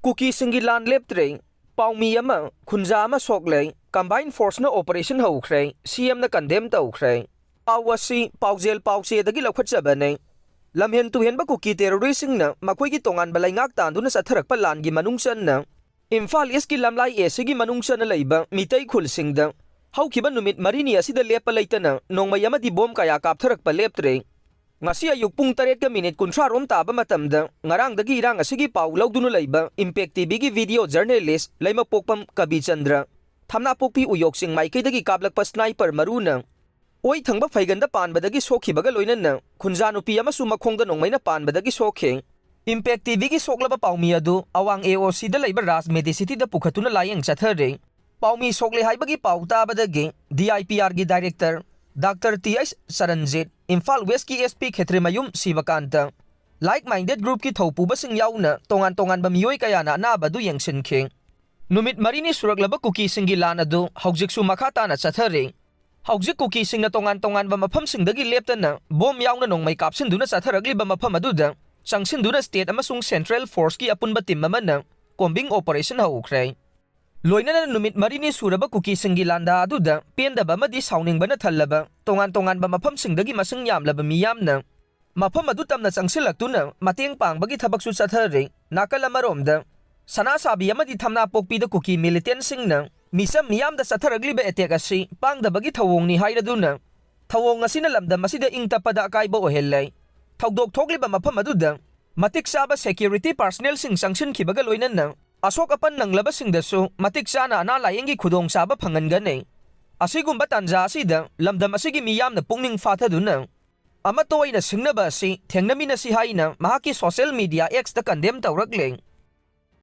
Kukising Lan Leptri, Paomi Khunja Sokle, Combined Force na Operation Houkhre, CM na condemn Toukhre. Pawasi, Paujel Pausi the Gilakwatsabane. Lamhen to Hen Bakuki terrorising na, Makwiki Tongan Balangak Tanduna Satarak Palangi Manungsan na. Imfal Eski Lamlai Esigi Manungsan Labor, Mitay Kulsing da. How Kibanumit Marini Asida Lepalatana, no Mayama di Bom Kaya Kaptarak Paleptre. Ngasi ayuk pung taret ka minute kuntra rom taba matamda ngarang dagi irang asigi pau lawduno layba impact TV gi video journalist layma pokpam Kabichandra thamna pokpi uyok sing mai kai dagi kablak pa sniper maruna oi thangba faiganda panba dagi sokhi baga loinana khunja nupi ama su makhongda nongmai na panba dagi sokhe impact TV gi soklaba Paomi adu awang AOC da layba ras medicity da pukhatuna layeng chathare Paomi Sokle haibagi pau taba dagi DIPR gi director Dr. T.S. Saranjit, Imphal West ki SP Khetrimayum Sivakanta. Like-minded group ki thaupuba sing yauna, tongan-tongan ba miyoy kaya na anabadu yang sinking. Numit marini suraglaba Kukising Lan adu, haujik su makata na chathare. Haujik Kukising na tongan-tongan ba mapam sing dagi lepta na, bom yauna nong may kapsin duna sa tharagli ba mapam aduda, sangsin duna state amasung Central Force ki apun batim mamana, combing Operation Houkhre. Loina na numit marini suraba Kukising Landa aduda, penda ba madi sauning ba na thalaba, tongan-tongan ba mapam sing dagi masing yam laba miyam na. Mapam adutam na sangsilak tu na, mateng pang bagi tabak su sa thare, nakalamarom da. Sana sabi yamadi thamna pokpi da Kuki militan sing na, misam miyam da sa tharagli ba etek asi, pang da bagi thawong ni hayra duna. Thawong asi na lamda masida ingta pada akay ba ohelay. Thawdok thokli ba mapam aduda, matik saba security personnel sing sangsin kibaga loinan na. Asok apan ng labasing daso, matik sana na layengi kudong saba pangangane. Asigumba tanja asida, lamdam asigi miyam na pungning fata duna. Amatoy na singna ba si, tiyang namin na si hay na, mahaki social media X na kandem tawragleng.